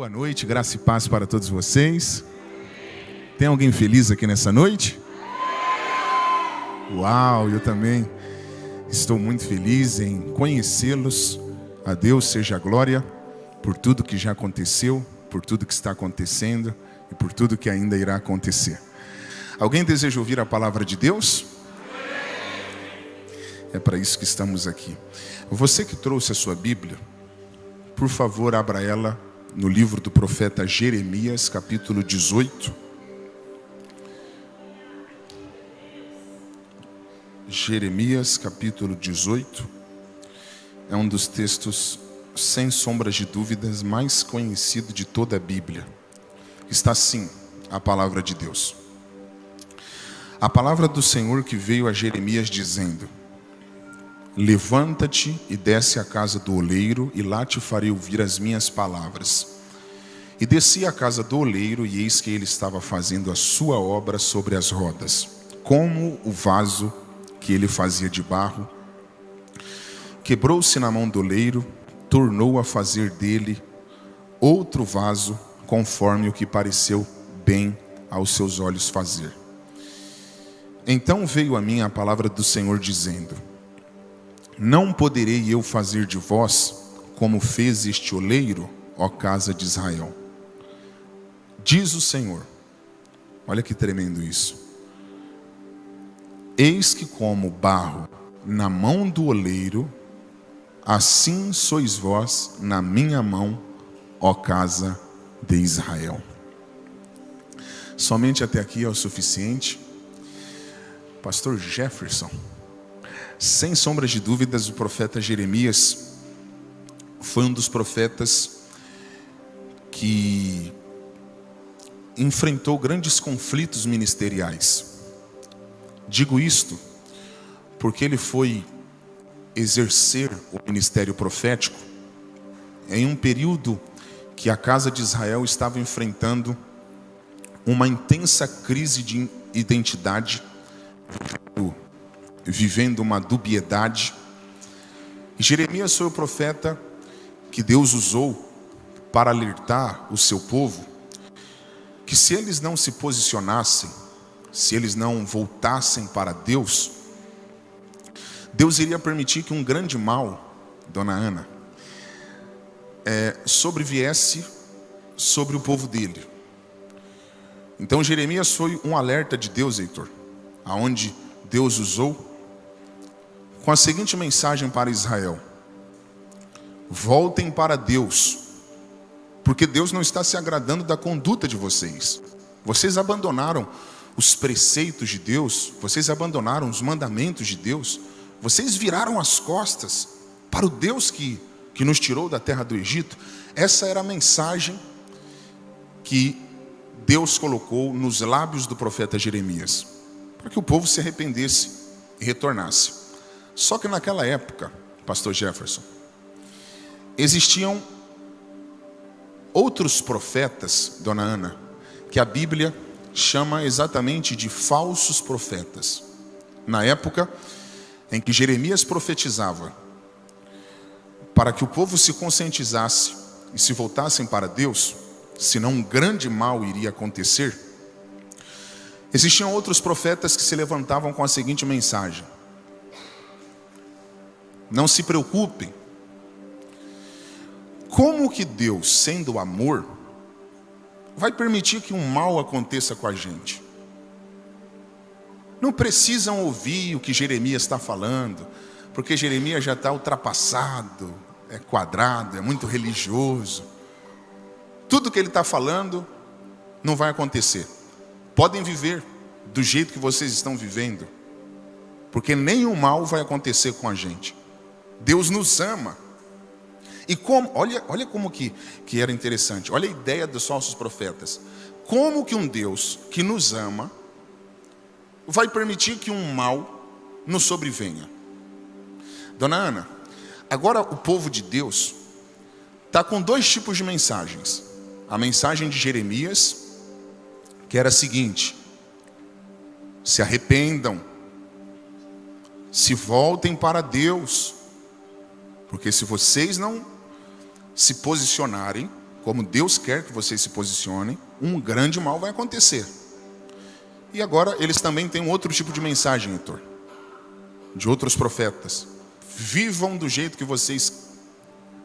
Boa noite, graça e paz para todos vocês. Tem alguém feliz aqui nessa noite? Uau, eu também estou muito feliz em conhecê-los. A Deus seja a glória por tudo que já aconteceu, por tudo que está acontecendo e por tudo que ainda irá acontecer. Alguém deseja ouvir a palavra de Deus? É para isso que estamos aqui. Você que trouxe a sua Bíblia, por favor, abra ela no livro do profeta Jeremias, capítulo 18. Jeremias, capítulo 18, é um dos textos, sem sombras de dúvidas, mais conhecido de toda a Bíblia. Está assim a palavra de Deus. A palavra do Senhor que veio a Jeremias dizendo: levanta-te e desce à casa do oleiro, e lá te farei ouvir as minhas palavras. E desci à casa do oleiro, e eis que ele estava fazendo a sua obra sobre as rodas, como o vaso que ele fazia de barro. Quebrou-se na mão do oleiro, tornou a fazer dele outro vaso, conforme o que pareceu bem aos seus olhos fazer. Então veio a mim a palavra do Senhor dizendo: não poderei eu fazer de vós como fez este oleiro, ó casa de Israel? Diz o Senhor. Olha que tremendo isso. Eis que como barro na mão do oleiro, assim sois vós na minha mão, ó casa de Israel. Somente até aqui é o suficiente. Pastor Jefferson, sem sombras de dúvidas, o profeta Jeremias foi um dos profetas que enfrentou grandes conflitos ministeriais. Digo isto porque ele foi exercer o ministério profético em um período que a casa de Israel estava enfrentando uma intensa crise de identidade, vivendo uma dubiedade. E Jeremias foi o profeta que Deus usou para alertar o seu povo que se eles não se posicionassem, se eles não voltassem para Deus, Deus iria permitir que um grande mal, dona Ana, sobreviesse sobre o povo dele. Então Jeremias foi um alerta de Deus, Heitor, aonde Deus usou com a seguinte mensagem para Israel: voltem para Deus, porque Deus não está se agradando da conduta de vocês. Vocês abandonaram os preceitos de Deus, vocês abandonaram os mandamentos de Deus, vocês viraram as costas para o Deus que nos tirou da terra do Egito. Essa era a mensagem que Deus colocou nos lábios do profeta Jeremias, para que o povo se arrependesse e retornasse. Só que naquela época, pastor Jefferson, existiam outros profetas, dona Ana, que a Bíblia chama exatamente de falsos profetas. Na época em que Jeremias profetizava para que o povo se conscientizasse e se voltassem para Deus, senão um grande mal iria acontecer, existiam outros profetas que se levantavam com a seguinte mensagem: não se preocupem. Como que Deus, sendo amor, vai permitir que um mal aconteça com a gente? Não precisam ouvir o que Jeremias está falando, porque Jeremias já está ultrapassado, é quadrado, é muito religioso. Tudo que ele está falando não vai acontecer. Podem viver do jeito que vocês estão vivendo, porque nenhum mal vai acontecer com a gente. Deus nos ama. E como, olha como que era interessante. Olha a ideia dos falsos profetas. Como que um Deus que nos ama vai permitir que um mal nos sobrevenha? Dona Ana, agora o povo de Deus está com dois tipos de mensagens. A mensagem de Jeremias, que era a seguinte: se arrependam, se voltem para Deus, porque se vocês não se posicionarem, como Deus quer que vocês se posicionem, um grande mal vai acontecer. E agora eles também têm um outro tipo de mensagem, Heitor, de outros profetas. Vivam do jeito que vocês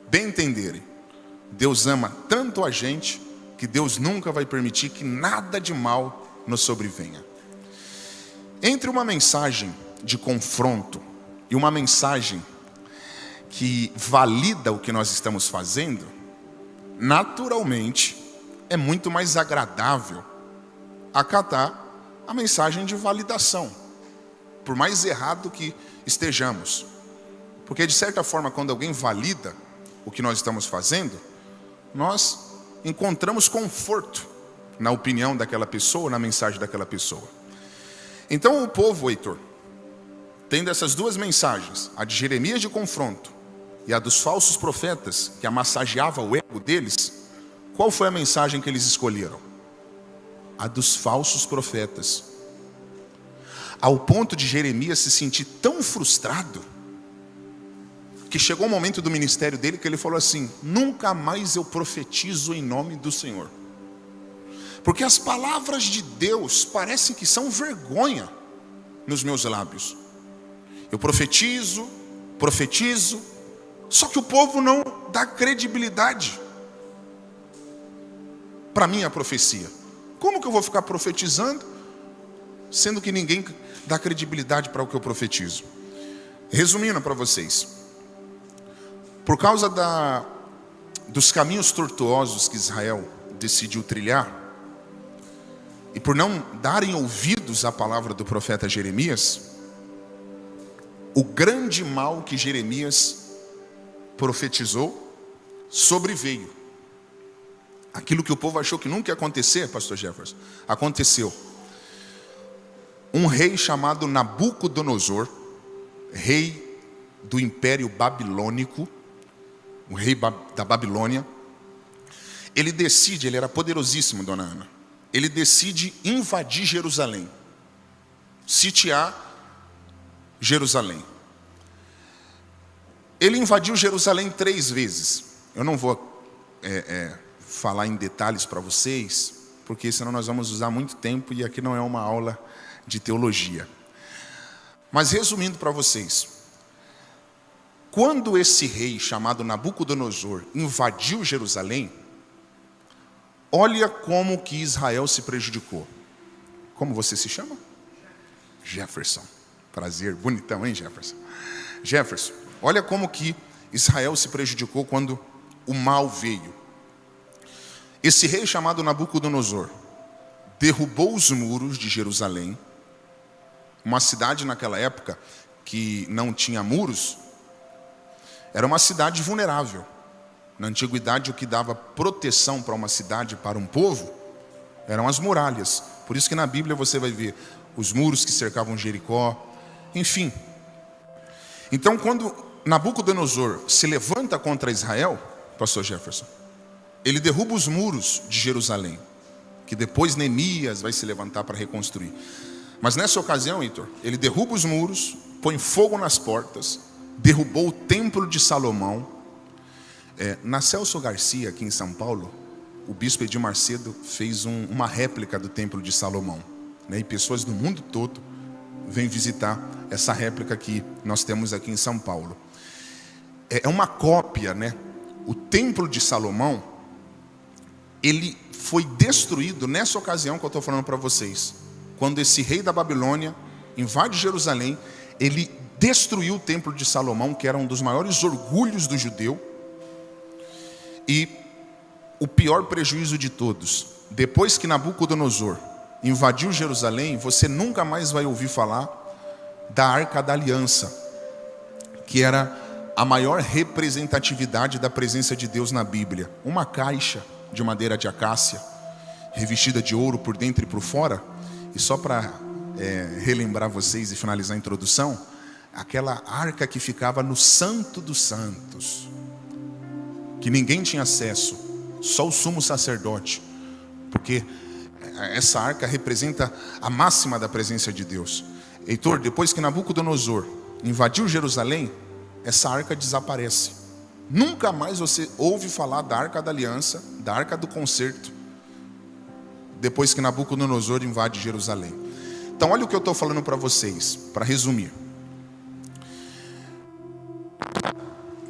bem entenderem. Deus ama tanto a gente que Deus nunca vai permitir que nada de mal nos sobrevenha. Entre uma mensagem de confronto e uma mensagem que valida o que nós estamos fazendo, naturalmente é muito mais agradável acatar a mensagem de validação, por mais errado que estejamos. Porque de certa forma, quando alguém valida o que nós estamos fazendo, nós encontramos conforto na opinião daquela pessoa, na mensagem daquela pessoa. Então o povo, Heitor, tendo essas duas mensagens, a de Jeremias de confronto e a dos falsos profetas, que amassageava o ego deles, qual foi a mensagem que eles escolheram? A dos falsos profetas. Ao ponto de Jeremias se sentir tão frustrado, que chegou um momento do ministério dele que ele falou assim: nunca mais eu profetizo em nome do Senhor. Porque as palavras de Deus parecem que são vergonha nos meus lábios. Eu profetizo, só que o povo não dá credibilidade para a minha profecia. Como que eu vou ficar profetizando, sendo que ninguém dá credibilidade para o que eu profetizo? Resumindo para vocês, por causa dos caminhos tortuosos que Israel decidiu trilhar, e por não darem ouvidos à palavra do profeta Jeremias, o grande mal que Jeremias profetizou sobreveio. Aquilo que o povo achou que nunca ia acontecer, pastor Jefferson, aconteceu. Um rei chamado Nabucodonosor, rei do Império Babilônico, o rei da Babilônia, ele era poderosíssimo, dona Ana. Ele decide invadir Jerusalém, sitiar Jerusalém. Ele invadiu Jerusalém 3 vezes. Eu não vou falar em detalhes para vocês, porque senão nós vamos usar muito tempo e aqui não é uma aula de teologia. Mas resumindo para vocês, quando esse rei chamado Nabucodonosor invadiu Jerusalém, olha como que Israel se prejudicou. Como você se chama? Jefferson. Prazer, bonitão, hein, Jefferson? Jefferson, olha como que Israel se prejudicou quando o mal veio. Esse rei chamado Nabucodonosor derrubou os muros de Jerusalém, uma cidade naquela época que não tinha muros, era uma cidade vulnerável. Na antiguidade, o que dava proteção para uma cidade, para um povo, eram as muralhas. Por isso que na Bíblia você vai ver os muros que cercavam Jericó, enfim. Então, quando Nabucodonosor se levanta contra Israel, pastor Jefferson, ele derruba os muros de Jerusalém, que depois Neemias vai se levantar para reconstruir. Mas nessa ocasião, Heitor, ele derruba os muros, põe fogo nas portas, derrubou o templo de Salomão. Na Celso Garcia, aqui em São Paulo, o bispo Edir Macedo fez uma réplica do templo de Salomão, né? E pessoas do mundo todo vêm visitar essa réplica que nós temos aqui em São Paulo. É uma cópia, né? O templo de Salomão, ele foi destruído nessa ocasião que eu estou falando para vocês. Quando esse rei da Babilônia invade Jerusalém, ele destruiu o templo de Salomão, que era um dos maiores orgulhos do judeu. E o pior prejuízo de todos, depois que Nabucodonosor invadiu Jerusalém, você nunca mais vai ouvir falar da Arca da Aliança, que era a maior representatividade da presença de Deus na Bíblia. Uma caixa de madeira de acácia, revestida de ouro por dentro e por fora. E só para relembrar vocês e finalizar a introdução, aquela arca que ficava no Santo dos Santos, que ninguém tinha acesso, só o sumo sacerdote, porque essa arca representa a máxima da presença de Deus. Heitor, depois que Nabucodonosor invadiu Jerusalém, essa arca desaparece. Nunca mais você ouve falar da Arca da Aliança, da Arca do Concerto, depois que Nabucodonosor invade Jerusalém. Então olha o que eu estou falando para vocês, para resumir.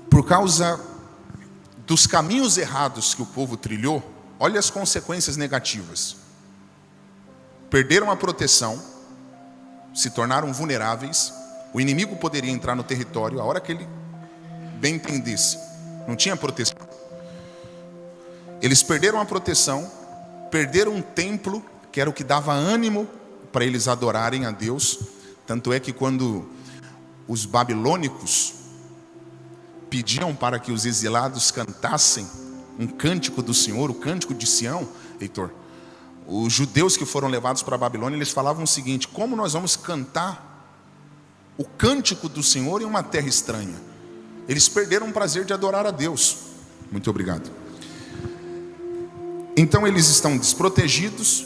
Por causa dos caminhos errados que o povo trilhou, olha as consequências negativas. Perderam a proteção, se tornaram vulneráveis, o inimigo poderia entrar no território a hora que ele bem entendesse. Não tinha proteção. Eles perderam a proteção, perderam um templo, que era o que dava ânimo para eles adorarem a Deus. Tanto é que quando os babilônicos pediam para que os exilados cantassem um cântico do Senhor, o cântico de Sião, Heitor, os judeus que foram levados para a Babilônia, eles falavam o seguinte: como nós vamos cantar o cântico do Senhor em uma terra estranha? Eles perderam o prazer de adorar a Deus. Muito obrigado. Então eles estão desprotegidos,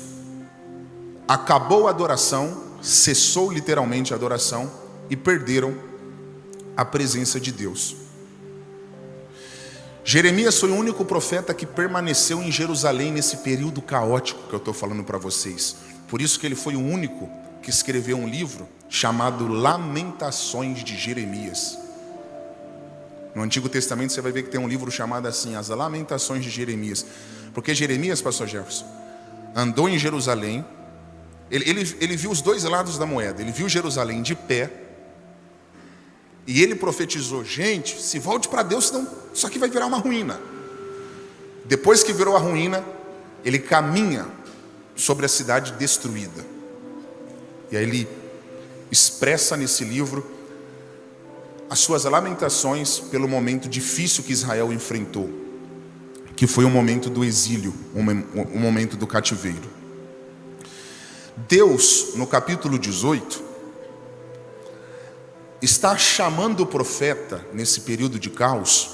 acabou a adoração, cessou literalmente a adoração e perderam a presença de Deus. Jeremias foi o único profeta que permaneceu em Jerusalém nesse período caótico que eu estou falando para vocês. Por isso que ele foi o único que escreveu um livro chamado Lamentações de Jeremias. No Antigo Testamento você vai ver que tem um livro chamado assim, As Lamentações de Jeremias. Porque Jeremias, pastor Jefferson, andou em Jerusalém, ele viu os dois lados da moeda. Ele viu Jerusalém de pé, e ele profetizou: gente, se volte para Deus, senão isso aqui vai virar uma ruína. Depois que virou a ruína, ele caminha sobre a cidade destruída. E aí ele expressa nesse livro as suas lamentações pelo momento difícil que Israel enfrentou, que foi o momento do exílio, o momento do cativeiro. Deus, no capítulo 18, está chamando o profeta, nesse período de caos,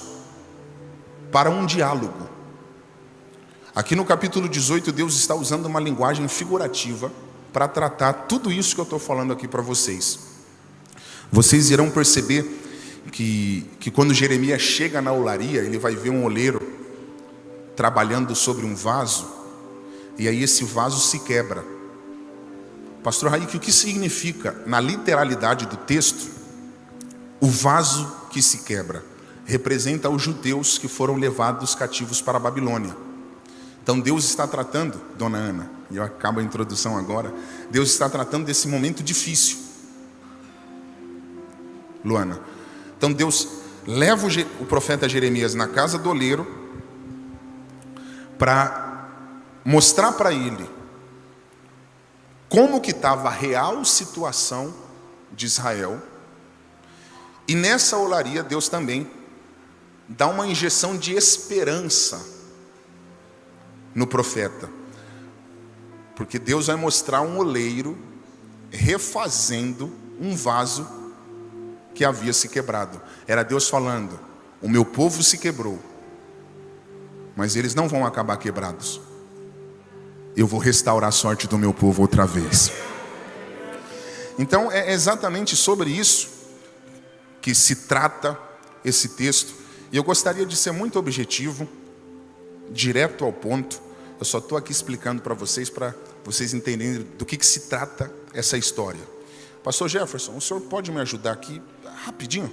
para um diálogo. Aqui no capítulo 18, Deus está usando uma linguagem figurativa para tratar tudo isso que eu estou falando aqui para vocês. Vocês irão perceber que quando Jeremias chega na olaria, ele vai ver um oleiro trabalhando sobre um vaso, e aí esse vaso se quebra. Pastor Raik, o que significa, na literalidade do texto, o vaso que se quebra? Representa os judeus que foram levados cativos para a Babilônia. Então Deus está tratando, dona Ana, e eu acabo a introdução agora, Deus está tratando desse momento difícil. Luana, então Deus leva o profeta Jeremias na casa do oleiro para mostrar para ele como que estava a real situação de Israel. E nessa olaria Deus também dá uma injeção de esperança no profeta, porque Deus vai mostrar um oleiro refazendo um vaso que havia se quebrado. Era Deus falando: o meu povo se quebrou, mas eles não vão acabar quebrados. Eu vou restaurar a sorte do meu povo outra vez. Então é exatamente sobre isso que se trata esse texto. E eu gostaria de ser muito objetivo, direto ao ponto. Eu só estou aqui explicando para vocês entenderem do que se trata essa história. Pastor Jefferson, o senhor pode me ajudar aqui rapidinho?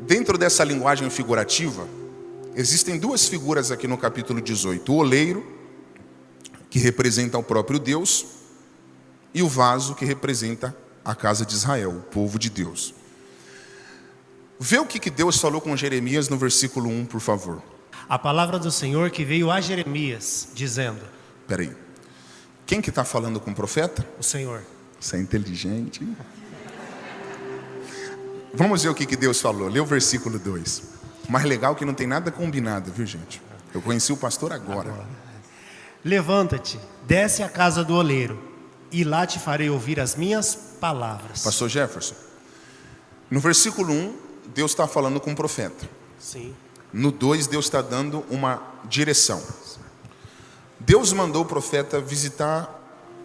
Dentro dessa linguagem figurativa, existem duas figuras aqui no capítulo 18. O oleiro, que representa o próprio Deus, e o vaso, que representa a casa de Israel, o povo de Deus. Vê o que Deus falou com Jeremias no versículo 1, por favor. A palavra do Senhor que veio a Jeremias, dizendo... Espera aí. Quem que está falando com o profeta? O Senhor. Você é inteligente, hein? Vamos ver o que Deus falou. Lê o versículo 2. Mais legal que não tem nada combinado, viu, gente? Eu conheci o pastor agora. Levanta-te, desce à casa do oleiro, e lá te farei ouvir as minhas palavras. Pastor Jefferson, no versículo 1, Deus está falando com o profeta. Sim. No 2, Deus está dando uma direção. Deus mandou o profeta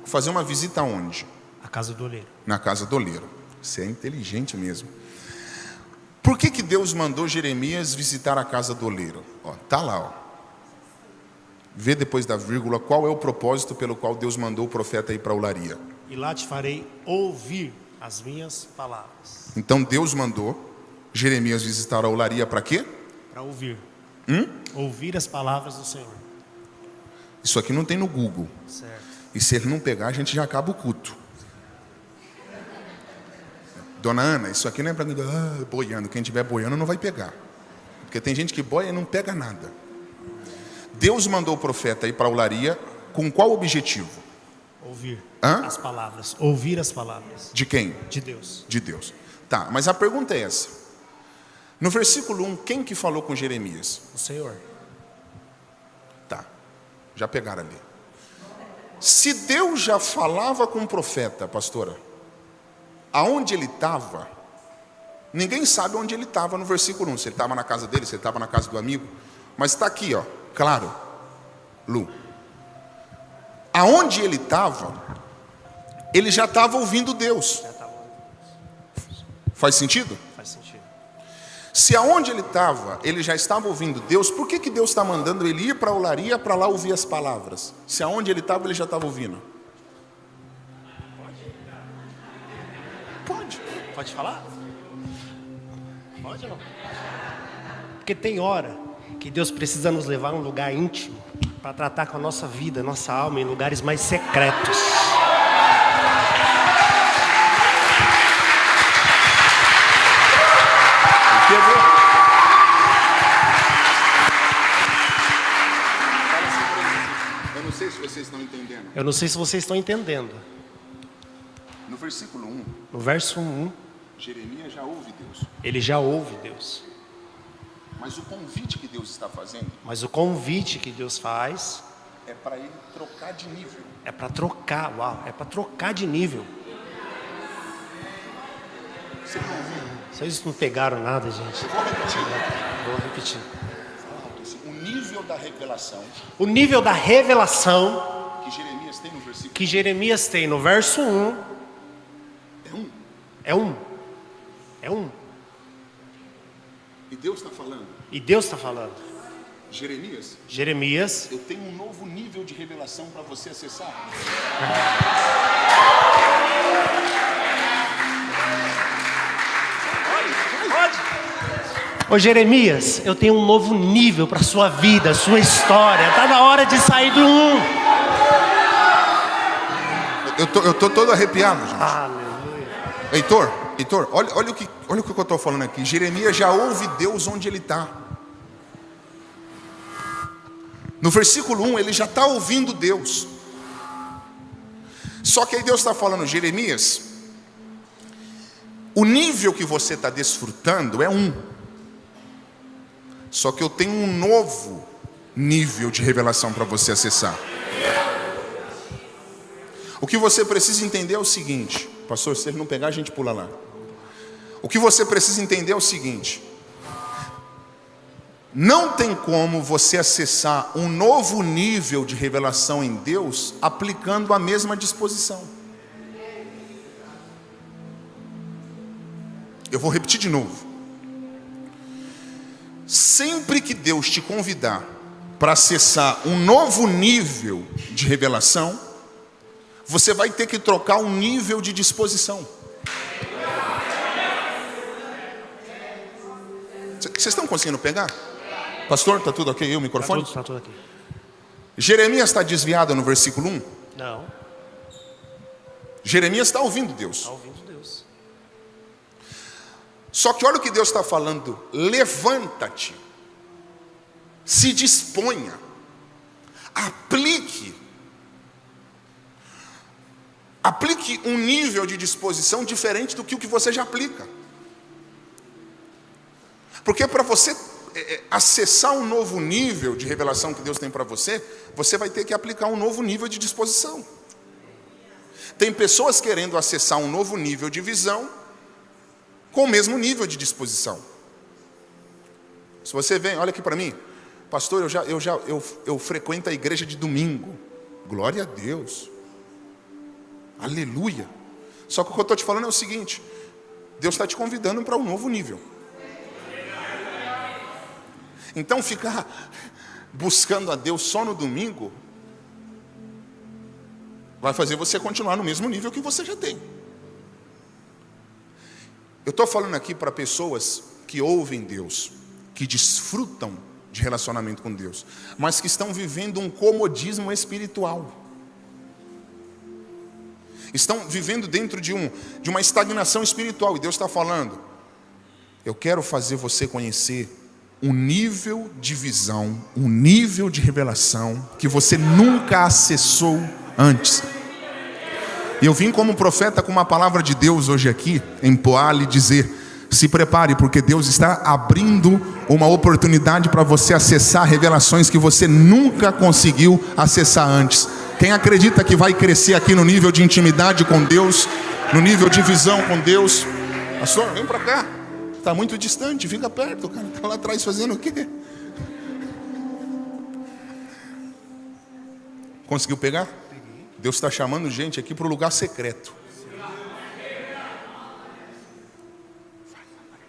fazer uma visita aonde? A casa do oleiro. Na casa do oleiro. Você é inteligente mesmo. Por que Deus mandou Jeremias visitar a casa do oleiro? Está lá. Vê depois da vírgula qual é o propósito pelo qual Deus mandou o profeta ir para a olaria. E lá te farei ouvir as minhas palavras. Então Deus mandou Jeremias visitar a olaria para quê? Para ouvir. Ouvir as palavras do Senhor. Isso aqui não tem no Google. Certo. E se ele não pegar, a gente já acaba o culto. Dona Ana, isso aqui não é para boiando. Quem estiver boiando não vai pegar. Porque tem gente que boia e não pega nada. Deus mandou o profeta ir para a olaria com qual objetivo? Ouvir Hã? as palavras. Ouvir as palavras. De quem? De Deus. De Deus. Tá, mas a pergunta é essa. No versículo 1, quem que falou com Jeremias? O Senhor. Tá, já pegaram ali. Se Deus já falava com o profeta, pastora, aonde ele estava, ninguém sabe onde ele estava no versículo 1. Se ele estava na casa dele, se ele estava na casa do amigo. Mas está aqui, claro, Lu. Aonde ele estava, ele já estava ouvindo Deus. Faz sentido? Faz sentido. Se aonde ele estava, ele já estava ouvindo Deus, por que Deus está mandando ele ir para a olaria para lá ouvir as palavras? Se aonde ele estava, ele já estava ouvindo. Pode. Pode falar? Pode ou não? Porque tem hora que Deus precisa nos levar a um lugar íntimo para tratar com a nossa vida, nossa alma, em lugares mais secretos. Eu não sei se vocês estão entendendo. Eu não sei se vocês estão entendendo. No versículo 1, No verso 1, Jeremias já ouve Deus. ele já ouve Deus. Mas o convite que Deus está fazendo Mas o convite que Deus faz é para ele trocar de nível. é para trocar, é para trocar de nível. Você não ouviu? Vocês não pegaram nada, gente. Vou repetir. Vou repetir. O nível da revelação O nível da revelação que Jeremias tem no versículo que Jeremias tem no verso 1 é um. é um. E Deus está falando. E Deus está falando. Jeremias, Jeremias, eu tenho um novo nível de revelação para você acessar. Ô Jeremias, eu tenho um novo nível para sua vida, sua história. Está na hora de sair do 1. Eu tô todo arrepiado, gente. Aleluia. Heitor, olha o que eu estou falando aqui. Jeremias já ouve Deus onde ele está. No versículo 1, ele já está ouvindo Deus. Só que aí Deus está falando, Jeremias, o nível que você está desfrutando é 1. Só que eu tenho um novo nível de revelação para você acessar. O que você precisa entender é o seguinte, pastor, se ele não pegar, a gente pula lá. O que você precisa entender é o seguinte: não tem como você acessar um novo nível de revelação em Deus aplicando a mesma disposição. Eu vou repetir de novo. Sempre que Deus te convidar para acessar um novo nível de revelação, você vai ter que trocar um nível de disposição. Vocês estão conseguindo pegar? Pastor, está tudo ok? O microfone? Está tudo aqui. Jeremias está desviado no versículo 1? Não. Jeremias está ouvindo Deus. Está ouvindo Deus. Só que olha o que Deus está falando. Levanta-te. Se disponha. Aplique um nível de disposição diferente do que o que você já aplica. Porque para você acessar um novo nível de revelação que Deus tem para você, você vai ter que aplicar um novo nível de disposição. Tem pessoas querendo acessar um novo nível de visão com o mesmo nível de disposição. Se você vem, olha aqui para mim, pastor, eu frequento a igreja de domingo. Glória a Deus. Aleluia. Só que o que eu estou te falando é o seguinte: Deus está te convidando para um novo nível. Então ficar buscando a Deus só no domingo vai fazer você continuar no mesmo nível que você já tem. Eu estou falando aqui para pessoas que ouvem Deus, que desfrutam de relacionamento com Deus, mas que estão vivendo um comodismo espiritual. Estão vivendo dentro de uma estagnação espiritual. E Deus está falando: eu quero fazer você conhecer um nível de visão, um nível de revelação que você nunca acessou antes. E eu vim como profeta com uma palavra de Deus hoje aqui, em Poá, lhe dizer: se prepare, porque Deus está abrindo uma oportunidade para você acessar revelações que você nunca conseguiu acessar antes. Quem acredita que vai crescer aqui no nível de intimidade com Deus, no nível de visão com Deus? Pastor, vem para cá. Está muito distante, fica perto. O cara está lá atrás fazendo o quê? Conseguiu pegar? Deus está chamando gente aqui para o lugar secreto.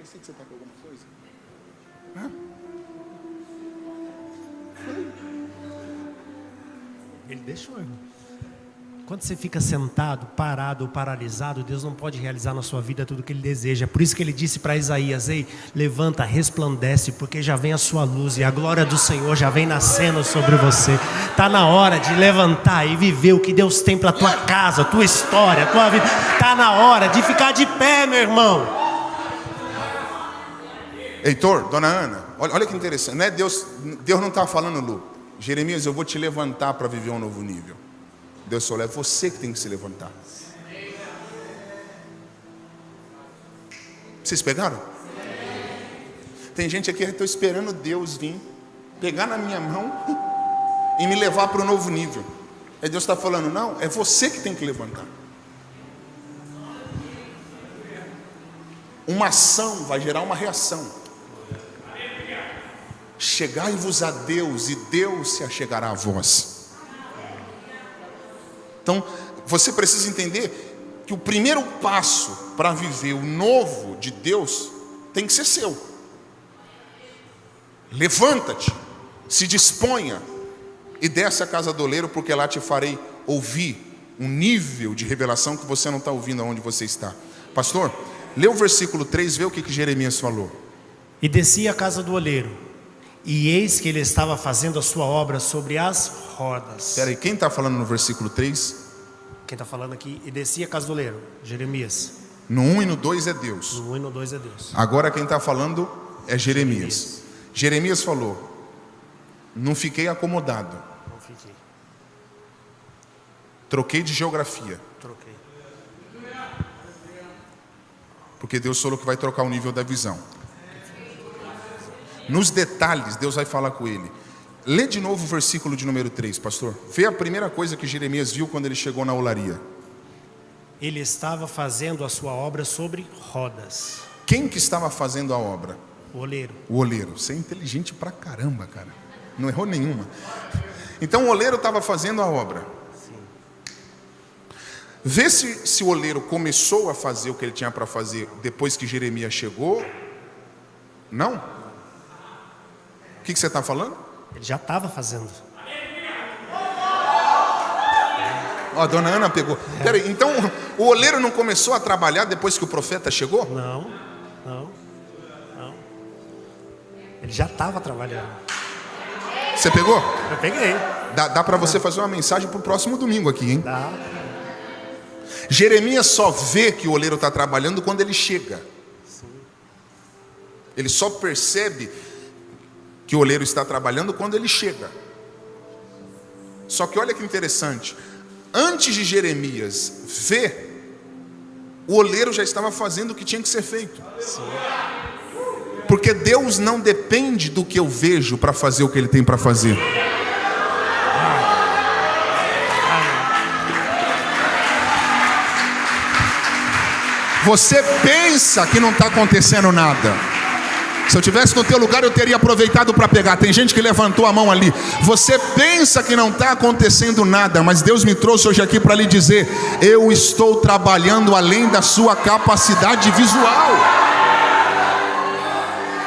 Você está com alguma coisa? Ele deixou, irmão. Quando você fica sentado, parado ou paralisado, Deus não pode realizar na sua vida tudo o que Ele deseja. Por isso que Ele disse para Isaías: ei, levanta, resplandece, porque já vem a sua luz e a glória do Senhor já vem nascendo sobre você. Está na hora de levantar e viver o que Deus tem para a tua casa, tua história, tua vida. Está na hora de ficar de pé, meu irmão. Heitor, dona Ana, olha que interessante. Não é Deus não está falando, Lu: Jeremias, eu vou te levantar para viver um novo nível. Deus só é você que tem que se levantar. Vocês pegaram? Tem gente aqui que estou esperando Deus vir pegar na minha mão e me levar para o novo nível. Aí Deus está falando: não, é você que tem que levantar. Uma ação vai gerar uma reação. Chegai-vos a Deus e Deus se achegará a vós. Então, você precisa entender que o primeiro passo para viver o novo de Deus tem que ser seu. Levanta-te, se disponha e desce a casa do oleiro, porque lá te farei ouvir um nível de revelação que você não está ouvindo aonde você está. Pastor, lê o versículo 3, vê o que Jeremias falou. E desci a casa do oleiro, e eis que ele estava fazendo a sua obra sobre as rodas. Espera aí, quem está falando no versículo 3? Quem está falando aqui: e desci a casa do oleiro, Jeremias. No 1 e no 2 é Deus. No 1 e no 2 é Deus. Agora quem está falando é Jeremias. Jeremias falou: não fiquei acomodado. Não fiquei. Troquei de geografia. Troquei. Porque Deus falou que vai trocar o nível da visão. Nos detalhes, Deus vai falar com ele. Lê de novo o versículo de número 3, pastor. Vê a primeira coisa que Jeremias viu quando ele chegou na olaria. Ele estava fazendo a sua obra sobre rodas. Quem que estava fazendo a obra? O oleiro. O oleiro. Você é inteligente pra caramba, cara. Não errou nenhuma. Então o oleiro estava fazendo a obra. Sim. Vê se o oleiro começou a fazer o que ele tinha para fazer depois que Jeremias chegou. Não? O que você está falando? Ele já estava fazendo. Ó, a dona Ana pegou. Peraí, então o oleiro não começou a trabalhar depois que o profeta chegou? Não. Ele já estava trabalhando. Você pegou? Eu peguei. Dá para você fazer uma mensagem para o próximo domingo aqui, hein? Dá. Jeremias só vê que o oleiro está trabalhando quando ele chega. Sim. Ele só percebe que o oleiro está trabalhando quando ele chega. Só que olha que interessante. Antes de Jeremias ver, o oleiro já estava fazendo o que tinha que ser feito. Sim. Porque Deus não depende do que eu vejo para fazer o que Ele tem para fazer. Você pensa que não está acontecendo nada. Se eu estivesse no teu lugar, eu teria aproveitado para pegar. Tem gente que levantou a mão ali. Você pensa que não está acontecendo nada, mas Deus me trouxe hoje aqui para lhe dizer: eu estou trabalhando além da sua capacidade visual.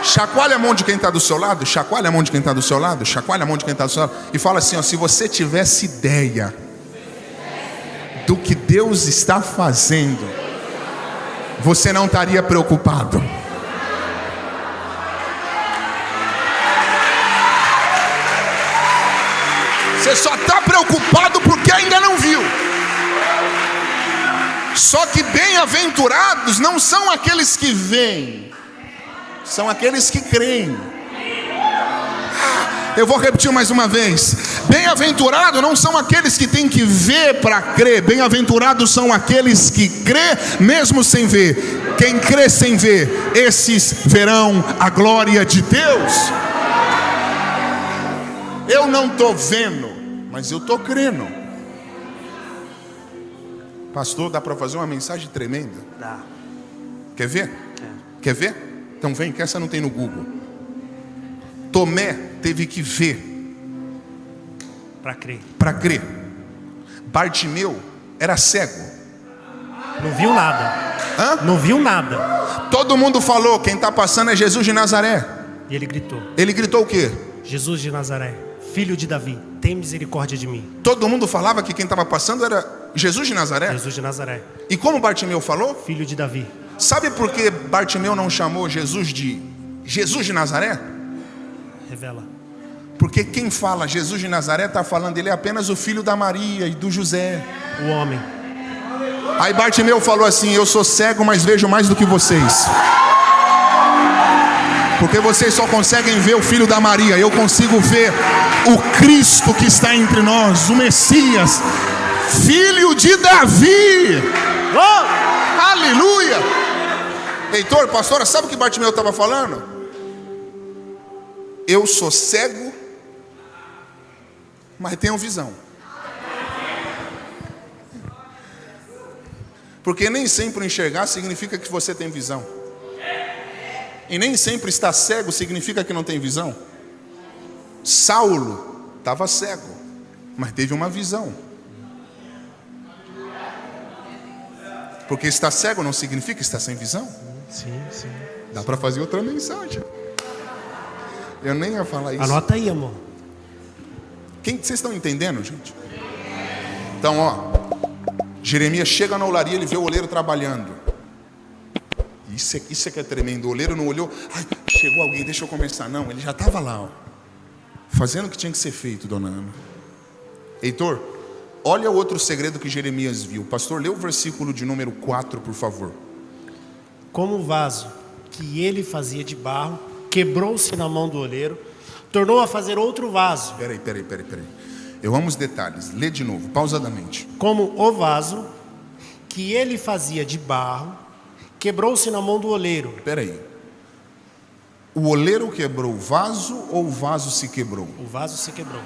Chacoalha a mão de quem está do seu lado, chacoalha a mão de quem está do seu lado, chacoalha a mão de quem está do seu lado. E fala assim, ó, se você tivesse ideia do que Deus está fazendo, você não estaria preocupado. Você só está preocupado porque ainda não viu. Só que bem-aventurados não são aqueles que veem, são aqueles que creem. Eu vou repetir mais uma vez. Bem-aventurado não são aqueles que têm que ver para crer. Bem-aventurados são aqueles que crê mesmo sem ver. Quem crê sem ver, esses verão a glória de Deus. Eu não estou vendo, mas eu estou crendo. Pastor, dá para fazer uma mensagem tremenda? Dá. Quer ver? Quer ver? Então vem, que essa não tem no Google. Tomé teve que ver para crer. Bartimeu era cego. Não viu nada. Hã? Não viu nada. Todo mundo falou, quem está passando é Jesus de Nazaré. E ele gritou. Ele gritou o quê? Jesus de Nazaré, filho de Davi, tem misericórdia de mim. Todo mundo falava que quem estava passando era Jesus de Nazaré. Jesus de Nazaré. E como Bartimeu falou? Filho de Davi. Sabe por que Bartimeu não chamou Jesus de Nazaré? Revela. Porque quem fala Jesus de Nazaré está falando, ele é apenas o filho da Maria e do José. O homem. Aí Bartimeu falou assim, eu sou cego, mas vejo mais do que vocês. Porque vocês só conseguem ver o filho da Maria. Eu consigo ver o Cristo que está entre nós, o Messias, filho de Davi. Oh! Aleluia! Heitor, pastora, sabe o que Bartimeu estava falando? Eu sou cego, mas tenho visão. Porque nem sempre enxergar significa que você tem visão. E nem sempre estar cego significa que não tem visão. Saulo estava cego, mas teve uma visão. Porque estar cego não significa estar sem visão. Sim, sim. Dá para fazer outra mensagem. Eu nem ia falar isso. Anota aí, amor. Vocês estão entendendo, gente? Então, ó, Jeremias chega na olaria, ele vê o oleiro trabalhando. Isso é que é tremendo. O oleiro não olhou, ai, chegou alguém, deixa eu começar. Não, ele já estava lá, ó, fazendo o que tinha que ser feito, dona Ana. Heitor, olha o outro segredo que Jeremias viu. Pastor, lê o versículo de número 4, por favor. Como o vaso que ele fazia de barro quebrou-se na mão do oleiro, tornou a fazer outro vaso. Peraí. Eu amo os detalhes. Lê de novo, pausadamente. Como o vaso que ele fazia de barro quebrou-se na mão do oleiro. Peraí. O oleiro quebrou o vaso ou o vaso se quebrou? O vaso se quebrou.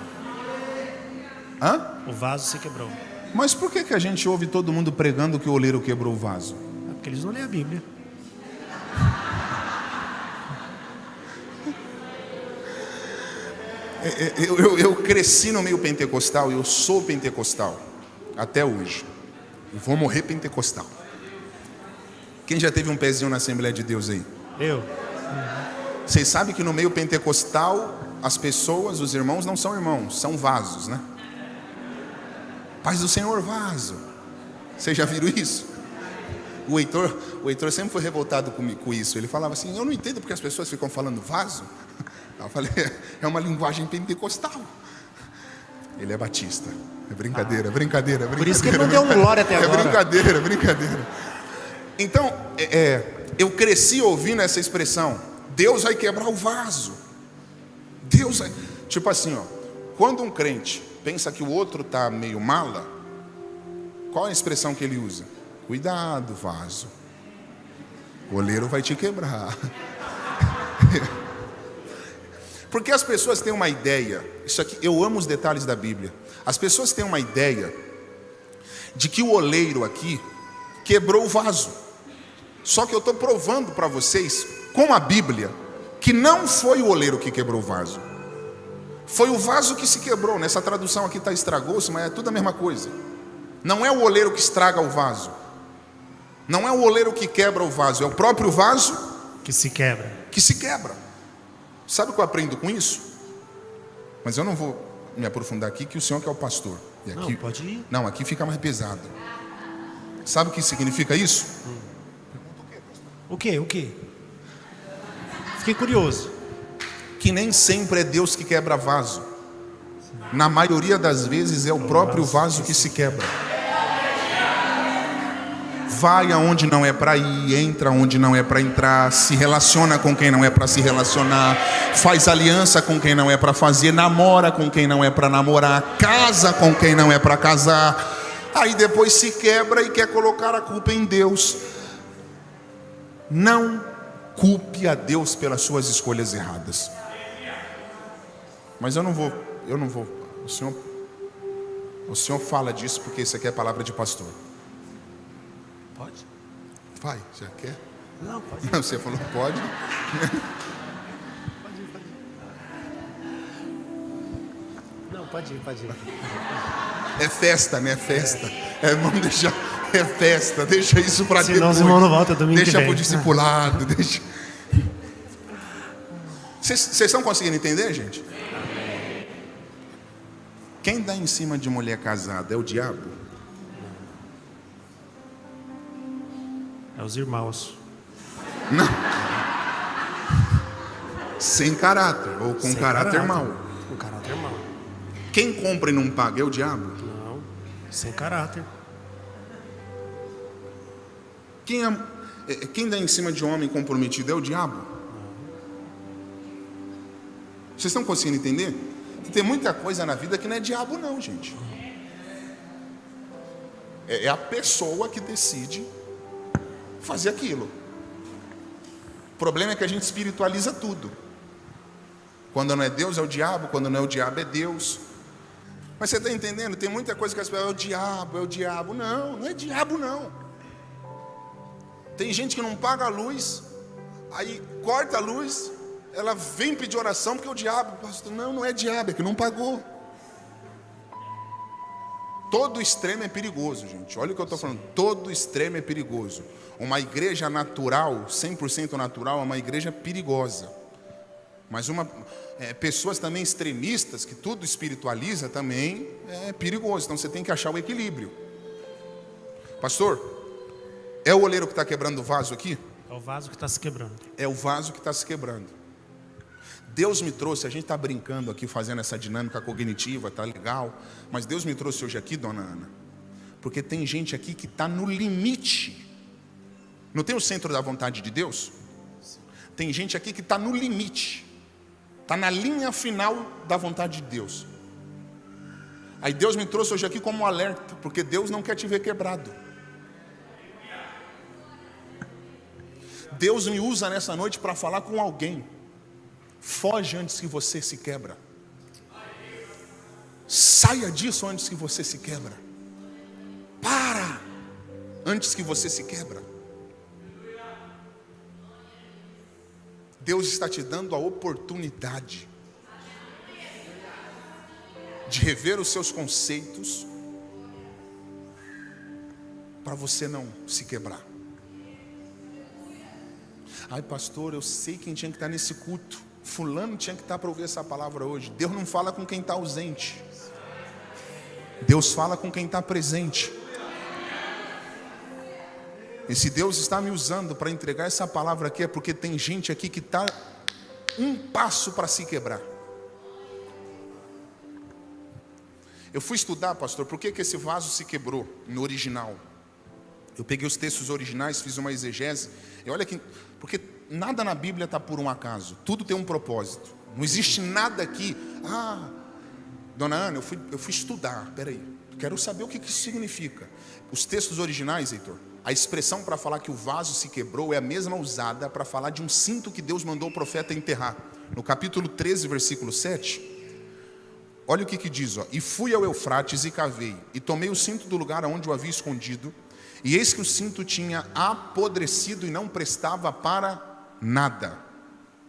Hã? O vaso se quebrou. Mas por que a gente ouve todo mundo pregando que o oleiro quebrou o vaso? É porque eles não lêem a Bíblia. Eu cresci no meio pentecostal e eu sou pentecostal até hoje. Eu vou morrer pentecostal. Quem já teve um pezinho na Assembleia de Deus aí? Eu. Vocês sabem que no meio pentecostal as pessoas, os irmãos não são irmãos, são vasos, né? Paz do Senhor, vaso. Vocês já viram isso? O Heitor sempre foi revoltado com isso. Ele falava assim, eu não entendo porque as pessoas ficam falando vaso. Eu falei, é uma linguagem pentecostal. Ele é batista. É brincadeira. Por isso que ele não deu glória até agora. É brincadeira. Então, eu cresci ouvindo essa expressão. Deus vai quebrar o vaso. Deus vai... Tipo assim, ó, quando um crente pensa que o outro está meio mala, qual é a expressão que ele usa? Cuidado, vaso. O oleiro vai te quebrar. Porque as pessoas têm uma ideia, isso aqui, eu amo os detalhes da Bíblia. As pessoas têm uma ideia de que o oleiro aqui quebrou o vaso. Só que eu estou provando para vocês, com a Bíblia, que não foi o oleiro que quebrou o vaso. Foi o vaso que se quebrou. Nessa tradução aqui está estragou-se, mas é tudo a mesma coisa. Não é o oleiro que estraga o vaso. Não é o oleiro que quebra o vaso, é o próprio vaso que se quebra. Sabe o que eu aprendo com isso? Mas eu não vou me aprofundar aqui, que o senhor que é o pastor. E aqui, Não, pode ir. Não, aqui fica mais pesado. Sabe o que significa isso? O quê? Fiquei curioso. Que nem sempre é Deus que quebra vaso. Na maioria das vezes é o próprio vaso que se quebra. Vai aonde não é para ir, entra onde não é para entrar, se relaciona com quem não é para se relacionar, faz aliança com quem não é para fazer, namora com quem não é para namorar, casa com quem não é para casar. Aí depois se quebra e quer colocar a culpa em Deus. Não culpe a Deus pelas suas escolhas erradas. Mas eu não vou. O senhor fala disso porque isso aqui é palavra de pastor. Pode? Vai, já quer? Não, pode. Não, você falou pode. Não, pode ir. É festa, né? É festa. Vamos deixar. É festa. Deixa isso para depois. Senão os irmãos não voltam domingo que Deixa vem. para o discipulado. Deixa. Vocês estão conseguindo entender, gente? Quem dá em cima de mulher casada é o diabo? É os irmãos. Não. Sem caráter, ou com caráter mau. Com caráter mau. Quem compra e não paga é o diabo? Não, sem caráter. Quem dá em cima de um homem comprometido é o diabo? Vocês estão conseguindo entender? Tem muita coisa na vida que não é diabo não, gente. É a pessoa que decide fazer aquilo. O problema é que a gente espiritualiza tudo. Quando não é Deus é o diabo, quando não é o diabo é Deus. Mas você está entendendo? Tem muita coisa que as pessoas, é o diabo. Não é diabo não. Tem gente que não paga a luz, aí corta a luz, ela vem pedir oração porque o diabo, pastor, não é diabo, é que não pagou. Todo extremo é perigoso, gente. Olha o que eu estou falando. Todo extremo é perigoso. Uma igreja natural, 100% natural, é uma igreja perigosa. Mas pessoas também extremistas, que tudo espiritualiza, também é perigoso. Então você tem que achar o equilíbrio. Pastor, é o oleiro que está quebrando o vaso aqui? É o vaso que está se quebrando. É o vaso que está se quebrando. Deus me trouxe, a gente está brincando aqui, fazendo essa dinâmica cognitiva, tá legal. Mas Deus me trouxe hoje aqui, dona Ana, porque tem gente aqui que está no limite. Não tem o centro da vontade de Deus? Tem gente aqui que está no limite. Está na linha final da vontade de Deus. Aí Deus me trouxe hoje aqui como um alerta, porque Deus não quer te ver quebrado. Deus me usa nessa noite para falar com alguém. Foge antes que você se quebra. Saia disso antes que você se quebra. Para antes que você se quebra. Deus está te dando a oportunidade de rever os seus conceitos para você não se quebrar. Ai, pastor, eu sei quem tinha que estar nesse culto. Fulano tinha que estar para ouvir essa palavra hoje. Deus não fala com quem está ausente. Deus fala com quem está presente. E se Deus está me usando para entregar essa palavra aqui, é porque tem gente aqui que está um passo para se quebrar. Eu fui estudar, pastor, por que esse vaso se quebrou no original. Eu peguei os textos originais, fiz uma exegese. E olha que, porque nada na Bíblia está por um acaso. Tudo tem um propósito. Não existe nada aqui. Dona Ana, eu fui estudar. Peraí, quero saber o que isso significa. Os textos originais, Heitor, a expressão para falar que o vaso se quebrou é a mesma usada para falar de um cinto que Deus mandou o profeta enterrar. No capítulo 13, versículo 7, olha o que diz. E fui ao Eufrates e cavei, e tomei o cinto do lugar onde o havia escondido, e eis que o cinto tinha apodrecido e não prestava para nada.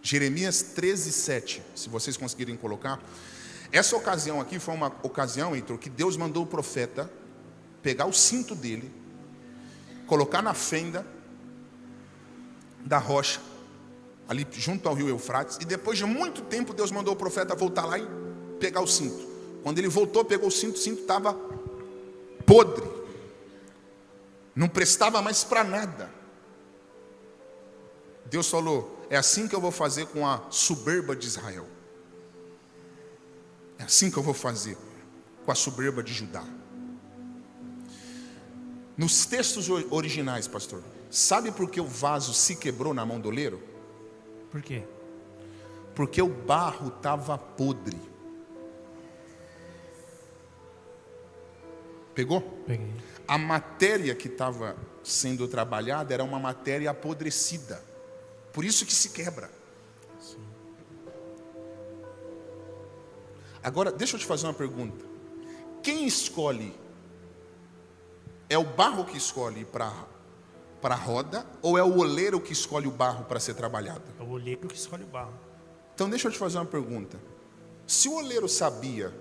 Jeremias 13, 7, se vocês conseguirem colocar. Essa ocasião aqui foi uma ocasião, Heitor, que Deus mandou o profeta pegar o cinto dele, colocar na fenda da rocha, ali junto ao rio Eufrates, e depois de muito tempo Deus mandou o profeta voltar lá e pegar o cinto. Quando ele voltou, pegou o cinto estava podre, não prestava mais para nada. Deus falou: é assim que eu vou fazer com a soberba de Israel, é assim que eu vou fazer com a soberba de Judá. Nos textos originais, pastor, sabe por que o vaso se quebrou na mão do oleiro? Por quê? Porque o barro estava podre. Pegou? Peguei. A matéria que estava sendo trabalhada era uma matéria apodrecida. Por isso que se quebra. Sim. Agora, deixa eu te fazer uma pergunta. Quem escolhe? É o barro que escolhe para a roda, ou é o oleiro que escolhe o barro para ser trabalhado? É o oleiro que escolhe o barro. Então deixa eu te fazer uma pergunta. Se o oleiro sabia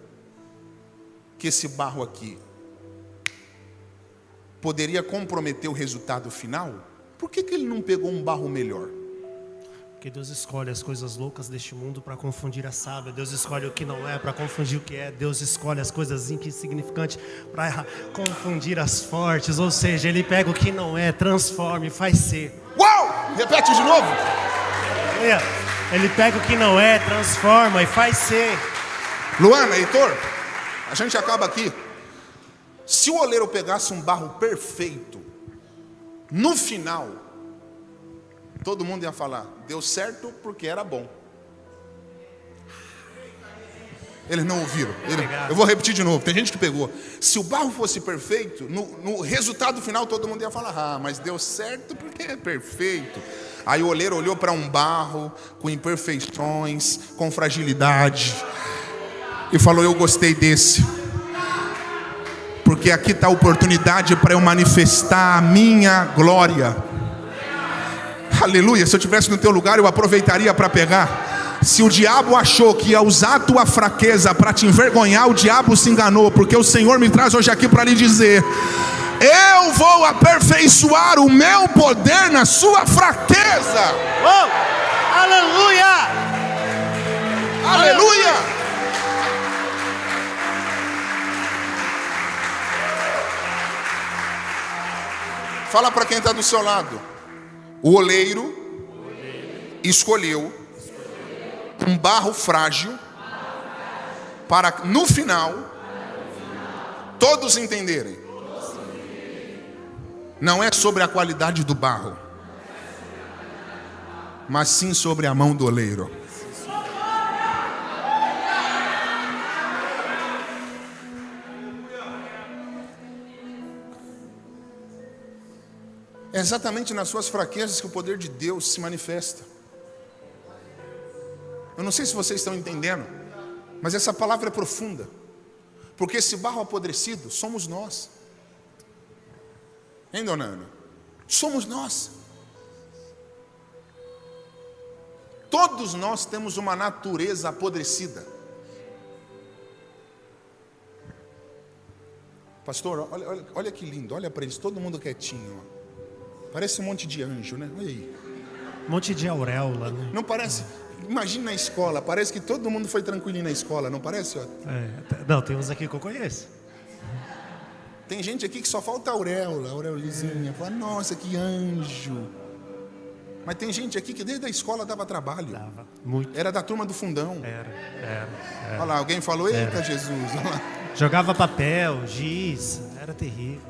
que esse barro aqui poderia comprometer o resultado final, por que ele não pegou um barro melhor? Porque Deus escolhe as coisas loucas deste mundo para confundir a sábia. Deus escolhe o que não é para confundir o que é. Deus escolhe as coisas insignificantes para confundir as fortes. Ou seja, Ele pega o que não é, transforma e faz ser. Uau! Repete de novo. Ele pega o que não é, transforma e faz ser. Luana, Heitor, a gente acaba aqui. Se o oleiro pegasse um barro perfeito, no final, todo mundo ia falar: deu certo porque era bom. Eles não ouviram. Eu vou repetir de novo, tem gente que pegou. Se o barro fosse perfeito, no resultado final todo mundo ia falar: ah, mas deu certo porque é perfeito. Aí o oleiro olhou para um barro com imperfeições, com fragilidade, e falou: eu gostei desse, porque aqui está a oportunidade para eu manifestar a minha glória. Aleluia. Se eu estivesse no teu lugar, eu aproveitaria para pegar. Se o diabo achou que ia usar a tua fraqueza para te envergonhar, o diabo se enganou, porque o Senhor me traz hoje aqui para lhe dizer: eu vou aperfeiçoar o meu poder na sua fraqueza. Oh! Aleluia! Aleluia! Fala para quem está do seu lado. O oleiro escolheu um barro frágil para no final todos entenderem. Não é sobre a qualidade do barro, mas sim sobre a mão do oleiro. É exatamente nas suas fraquezas que o poder de Deus se manifesta. Eu não sei se vocês estão entendendo, mas essa palavra é profunda. Porque esse barro apodrecido somos nós. Hein, dona Ana? Somos nós. Todos nós temos uma natureza apodrecida. Pastor, olha que lindo, olha para eles, todo mundo quietinho, ó. Parece um monte de anjo, né? Olha aí. Um monte de auréola, né? Não parece? Imagina na escola, parece que todo mundo foi tranquilinho na escola, não parece? Ó? Não, tem uns aqui que eu conheço. Tem gente aqui que só falta auréola, aureolizinha. Fala: nossa, que anjo. Mas tem gente aqui que desde a escola dava trabalho. Dava, muito. Era da turma do fundão. Era. Olha lá, alguém falou: eita Jesus. Olha lá. Jogava papel, giz, era terrível.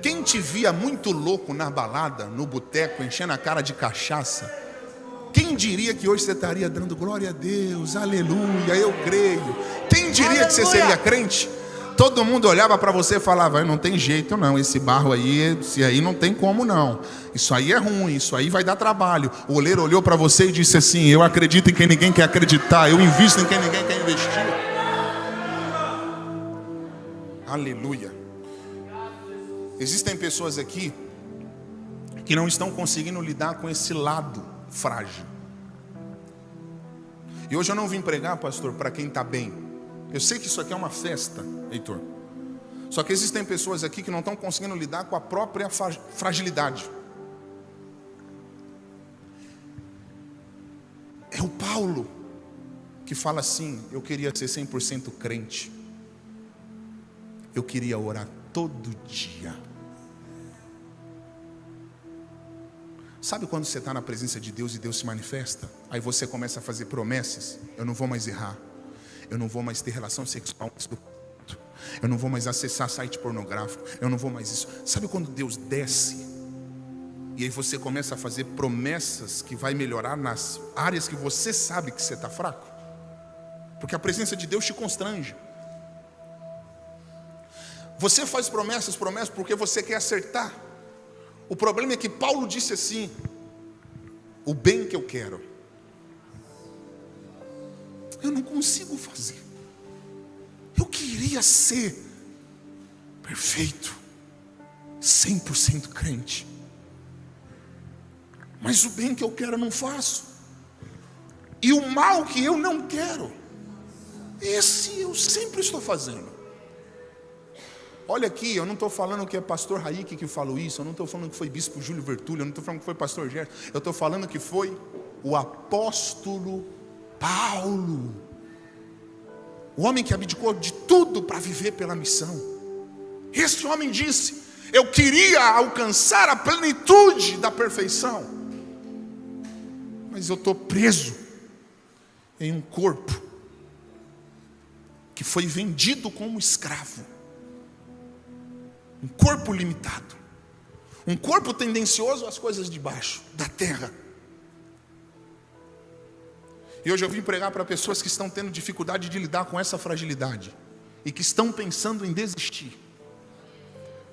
Quem te via muito louco na balada, no boteco, enchendo a cara de cachaça, quem diria que hoje você estaria dando glória a Deus, aleluia, eu creio? Quem diria que você seria crente? Todo mundo olhava para você e falava: não tem jeito não, esse barro aí, esse aí não tem como não. Isso aí é ruim, isso aí vai dar trabalho. O oleiro olhou para você e disse assim: eu acredito em quem ninguém quer acreditar, eu invisto em quem ninguém quer investir. Aleluia. Existem pessoas aqui que não estão conseguindo lidar com esse lado frágil. E hoje eu não vim pregar, pastor, para quem está bem. Eu sei que isso aqui é uma festa, Heitor. Só que existem pessoas aqui que não estão conseguindo lidar com a própria fragilidade. Paulo, que fala assim: eu queria ser 100% crente. Eu queria orar todo dia. Sabe quando você está na presença de Deus e Deus se manifesta? Aí você começa a fazer promessas. Eu não vou mais errar. Eu não vou mais ter relação sexual antes do culto. Eu não vou mais acessar site pornográfico. Eu não vou mais isso. Sabe quando Deus desce? E aí você começa a fazer promessas que vai melhorar nas áreas que você sabe que você está fraco. Porque a presença de Deus te constrange. Você faz promessas porque você quer acertar. O problema é que Paulo disse assim: o bem que eu quero, eu não consigo fazer. Eu queria ser perfeito, 100% crente, mas o bem que eu quero eu não faço. E o mal que eu não quero, esse eu sempre estou fazendo. Olha aqui, eu não estou falando que é pastor Raik que falou isso. Eu não estou falando que foi bispo Júlio Vertúlio. Eu não estou falando que foi pastor Gerson. Eu estou falando que foi o apóstolo Paulo, o homem que abdicou de tudo para viver pela missão. Esse homem disse: eu queria alcançar a plenitude da perfeição, mas eu estou preso em um corpo que foi vendido como escravo. Um corpo limitado, um corpo tendencioso às coisas de baixo, da terra. E hoje eu vim pregar para pessoas que estão tendo dificuldade de lidar com essa fragilidade e que estão pensando em desistir.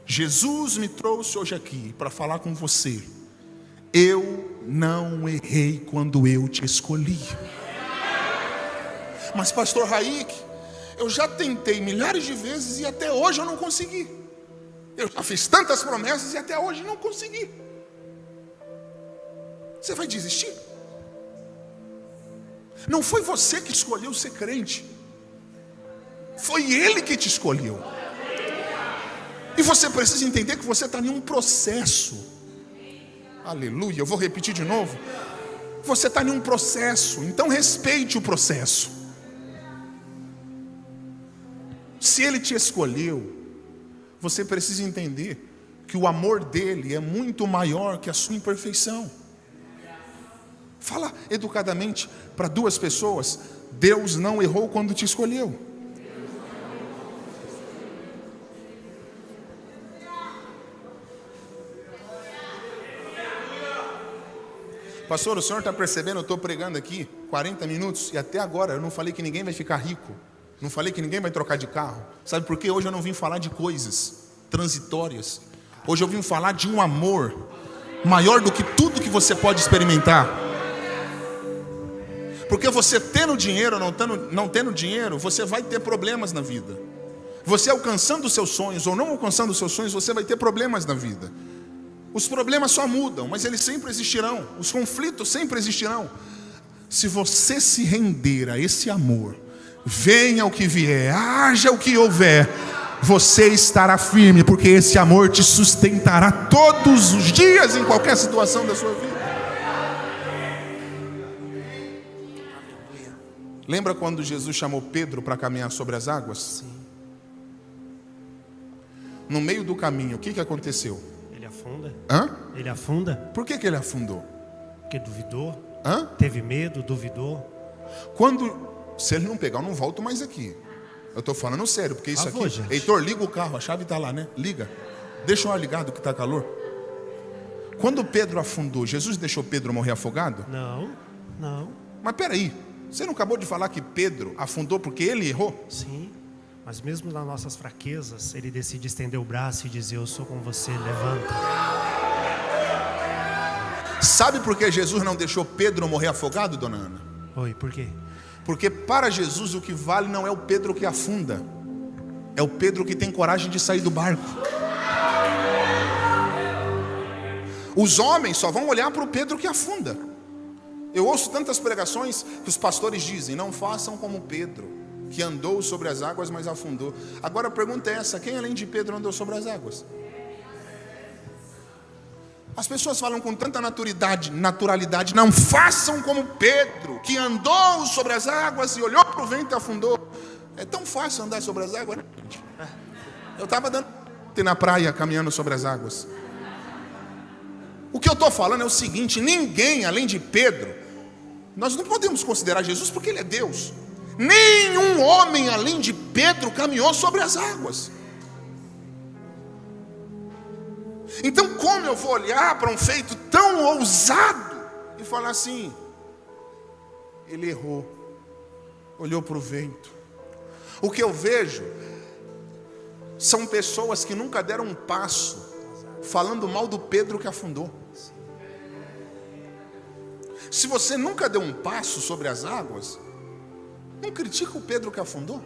Jesus me trouxe hoje aqui para falar com você: eu não errei quando eu te escolhi. Mas pastor Raik, eu já tentei milhares de vezes e até hoje eu não consegui. Eu já fiz tantas promessas e até hoje não consegui. Você vai desistir? Não foi você que escolheu ser crente, foi Ele que te escolheu. E você precisa entender que você está em um processo. Aleluia, eu vou repetir de novo. Você está em um processo, então respeite o processo. Se Ele te escolheu, você precisa entender que o amor dele é muito maior que a sua imperfeição. Fala educadamente para duas pessoas: Deus não errou quando te escolheu. Pastor, o senhor está percebendo? Eu estou pregando aqui 40 minutos e até agora eu não falei que ninguém vai ficar rico. Não falei que ninguém vai trocar de carro. Sabe por quê? Hoje eu não vim falar de coisas transitórias. Hoje eu vim falar de um amor maior do que tudo que você pode experimentar. Porque você tendo dinheiro ou não tendo dinheiro, você vai ter problemas na vida. Você alcançando os seus sonhos ou não alcançando os seus sonhos, você vai ter problemas na vida. Os problemas só mudam, mas eles sempre existirão. Os conflitos sempre existirão. Se você se render a esse amor, venha o que vier, haja o que houver, você estará firme, porque esse amor te sustentará todos os dias, em qualquer situação da sua vida. Lembra quando Jesus chamou Pedro para caminhar sobre as águas? Sim. No meio do caminho, o que aconteceu? Ele afunda. Hã? Ele afunda. Por que ele afundou? Porque duvidou. Hã? Teve medo, duvidou. Se ele não pegar, eu não volto mais aqui. Eu estou falando sério, porque isso aqui... Gente. Heitor, liga o carro, a chave está lá, né? Liga. Deixa o ar ligado que está calor. Quando Pedro afundou, Jesus deixou Pedro morrer afogado? Não, não. Mas peraí, você não acabou de falar que Pedro afundou porque ele errou? Sim, mas mesmo nas nossas fraquezas, ele decide estender o braço e dizer: eu sou com você, levanta. Sabe por que Jesus não deixou Pedro morrer afogado, dona Ana? Oi, por quê? Porque para Jesus o que vale não é o Pedro que afunda, é o Pedro que tem coragem de sair do barco. Os homens só vão olhar para o Pedro que afunda. Eu ouço tantas pregações que os pastores dizem: não façam como Pedro, que andou sobre as águas, mas afundou. Agora a pergunta é essa: quem além de Pedro andou sobre as águas? As pessoas falam com tanta naturalidade, não façam como Pedro, que andou sobre as águas e olhou para o vento e afundou. É tão fácil andar sobre as águas, né, gente? Eu estava dando na praia, caminhando sobre as águas. O que eu estou falando é o seguinte: ninguém além de Pedro, nós não podemos considerar Jesus porque ele é Deus. Nenhum homem além de Pedro caminhou sobre as águas. Então como eu vou olhar para um feito tão ousado e falar assim: ele errou, olhou para o vento? O que eu vejo são pessoas que nunca deram um passo falando mal do Pedro que afundou. Se você nunca deu um passo sobre as águas, não critica o Pedro que afundou.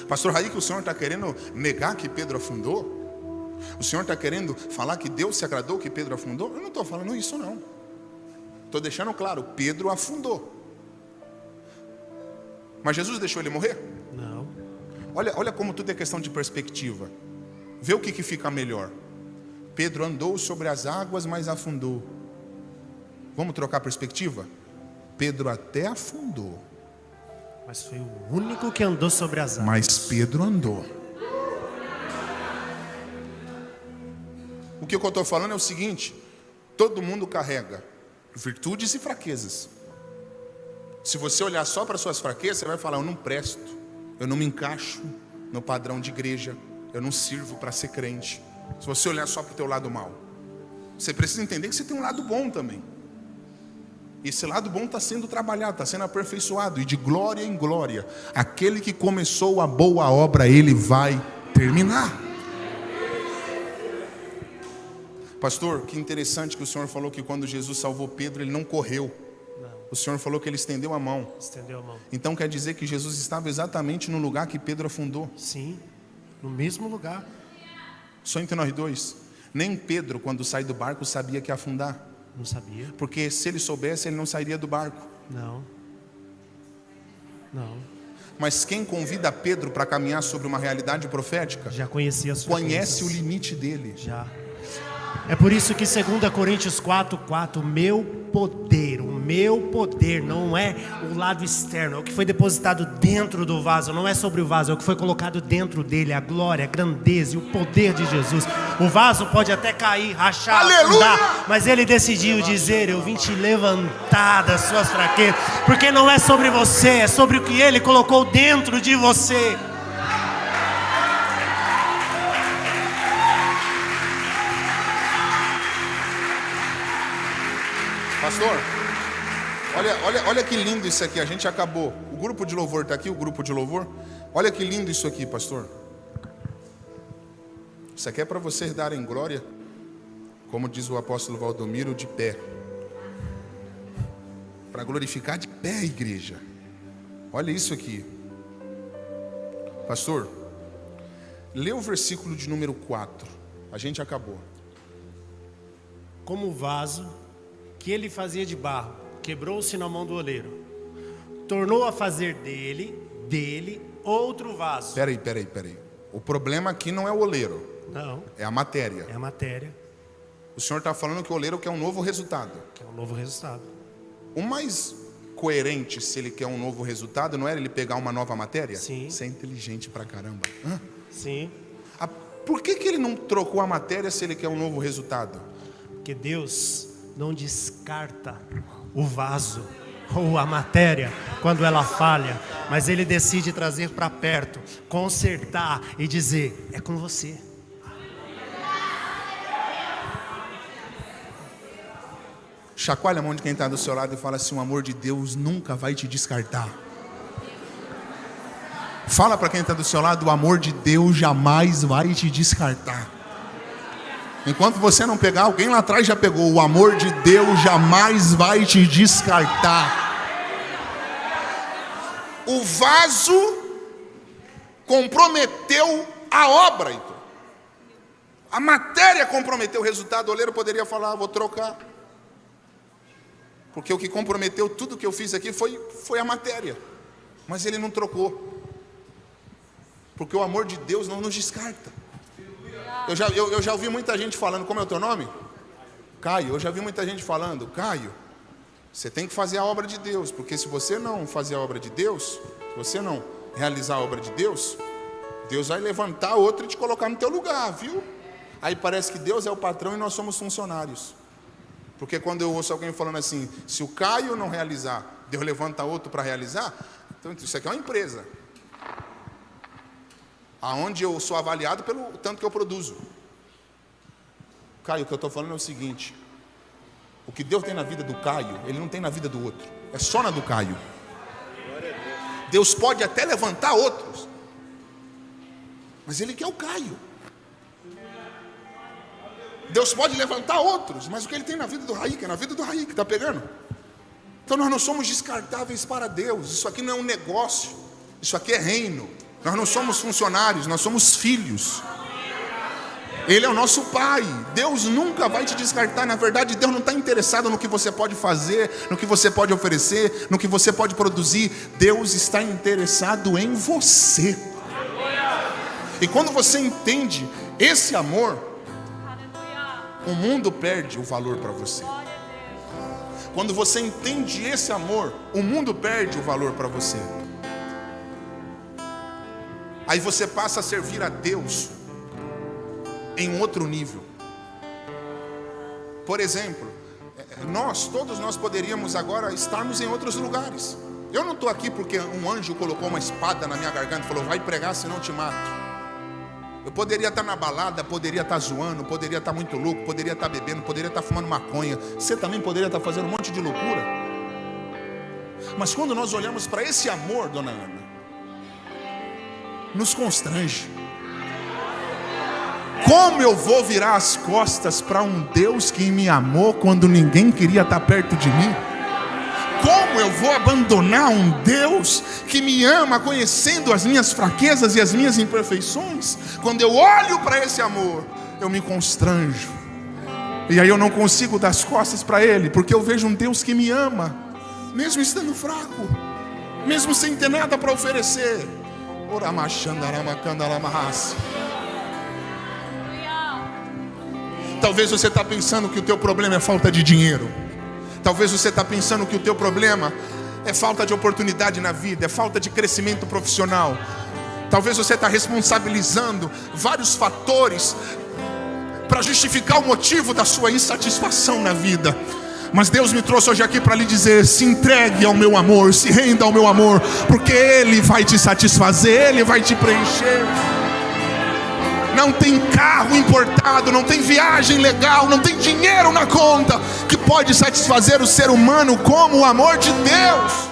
Pastor Raí, que o senhor está querendo negar que Pedro afundou? O senhor está querendo falar que Deus se agradou que Pedro afundou? Eu não estou falando isso não. Estou deixando claro, Pedro afundou. Mas Jesus deixou ele morrer? Não. Olha como tudo é questão de perspectiva. Vê o que fica melhor. Pedro andou sobre as águas, mas afundou. Vamos trocar a perspectiva? Pedro até afundou, mas foi o único que andou sobre as águas. Mas Pedro andou. O que eu estou falando é o seguinte: todo mundo carrega virtudes e fraquezas. Se você olhar só para suas fraquezas, você vai falar: eu não presto, eu não me encaixo no padrão de igreja, eu não sirvo para ser crente. Se você olhar só para o teu lado mal, você precisa entender que você tem um lado bom também. Esse lado bom está sendo trabalhado, está sendo aperfeiçoado, e de glória em glória, aquele que começou a boa obra, ele vai terminar. Pastor, que interessante que o senhor falou que quando Jesus salvou Pedro, ele não correu. Não. O senhor falou que ele estendeu a mão. Estendeu a mão. Então quer dizer que Jesus estava exatamente no lugar que Pedro afundou? Sim, no mesmo lugar. Só entre nós dois. Nem Pedro, quando sai do barco, sabia que ia afundar. Não sabia. Porque se ele soubesse, ele não sairia do barco. Não. Não. Mas quem convida Pedro para caminhar sobre uma realidade profética, já conhecia as conhece o limite dele. Já. É por isso que 2 Coríntios 4:4, o meu poder não é o lado externo, é o que foi depositado dentro do vaso, não é sobre o vaso, é o que foi colocado dentro dele, a glória, a grandeza e o poder de Jesus. O vaso pode até cair, rachar, afundar, mas ele decidiu dizer: eu vim te levantar das suas fraquezas, porque não é sobre você, é sobre o que ele colocou dentro de você. Pastor, olha que lindo isso aqui. A gente acabou. O grupo de louvor está aqui, o grupo de louvor. Olha que lindo isso aqui, pastor. Isso aqui é para vocês darem glória, como diz o apóstolo Valdomiro, de pé. Para glorificar de pé, igreja. Olha isso aqui. Pastor, lê o versículo de número 4. A gente acabou. Como o vaso que ele fazia de barro quebrou-se na mão do oleiro, tornou a fazer dele outro vaso. Peraí. O problema aqui não é o oleiro. Não. É a matéria. É a matéria. O senhor está falando que o oleiro quer um novo resultado. Quer um novo resultado. O mais coerente, se ele quer um novo resultado, não era ele pegar uma nova matéria? Sim. Você é inteligente pra caramba. Sim. Por que ele não trocou a matéria se ele quer um novo resultado? Porque Deus não descarta o vaso ou a matéria quando ela falha, mas Ele decide trazer para perto, consertar e dizer: é com você. Chacoalha a mão de quem está do seu lado e fala assim: o amor de Deus nunca vai te descartar. Fala para quem está do seu lado: o amor de Deus jamais vai te descartar. Enquanto você não pegar, alguém lá atrás já pegou. O amor de Deus jamais vai te descartar. O vaso comprometeu a obra, então. A matéria comprometeu o resultado. O oleiro poderia falar: vou trocar. Porque o que comprometeu tudo que eu fiz aqui foi a matéria. Mas ele não trocou. Porque o amor de Deus não nos descarta. Eu já ouvi muita gente falando, como é o teu nome? Caio. Eu já vi muita gente falando, Caio, você tem que fazer a obra de Deus, porque se você não fazer a obra de Deus, se você não realizar a obra de Deus, Deus vai levantar outro e te colocar no teu lugar, viu? Aí parece que Deus é o patrão e nós somos funcionários. Porque quando eu ouço alguém falando assim, se o Caio não realizar, Deus levanta outro para realizar, então isso aqui é uma empresa, aonde eu sou avaliado pelo tanto que eu produzo. Caio, o que eu estou falando é o seguinte: o que Deus tem na vida do Caio, Ele não tem na vida do outro, é só na do Caio. Deus pode até levantar outros, mas Ele quer o Caio. Deus pode levantar outros, mas o que Ele tem na vida do Raí, que é na vida do Raí que está pegando. Então nós não somos descartáveis para Deus. Isso aqui não é um negócio, isso aqui é reino. Nós não somos funcionários, nós somos filhos. Ele é o nosso Pai. Deus nunca vai te descartar. Na verdade, Deus não está interessado no que você pode fazer, no que você pode oferecer, no que você pode produzir. Deus está interessado em você. E quando você entende esse amor, o mundo perde o valor para você. Quando você entende esse amor, o mundo perde o valor para você. Aí você passa a servir a Deus em um outro nível. Por exemplo, todos nós poderíamos agora estarmos em outros lugares. Eu não estou aqui porque um anjo colocou uma espada na minha garganta e falou, vai pregar senão eu te mato. Eu poderia estar na balada, poderia estar zoando, poderia estar muito louco, poderia estar bebendo, poderia estar fumando maconha. Você também poderia estar fazendo um monte de loucura. Mas quando nós olhamos para esse amor, dona Ana, nos constrange. Como eu vou virar as costas para um Deus que me amou quando ninguém queria estar perto de mim? Como eu vou abandonar um Deus que me ama conhecendo as minhas fraquezas e as minhas imperfeições? Quando eu olho para esse amor, eu me constranjo. E aí eu não consigo dar as costas para Ele, porque eu vejo um Deus que me ama, mesmo estando fraco, mesmo sem ter nada para oferecer. Talvez você está pensando que o teu problema é falta de dinheiro. Talvez você está pensando que o teu problema é falta de oportunidade na vida, é falta de crescimento profissional. Talvez você está responsabilizando vários fatores para justificar o motivo da sua insatisfação na vida. Mas Deus me trouxe hoje aqui para lhe dizer, se entregue ao meu amor, se renda ao meu amor, porque Ele vai te satisfazer, Ele vai te preencher. Não tem carro importado, não tem viagem legal, não tem dinheiro na conta que pode satisfazer o ser humano como o amor de Deus.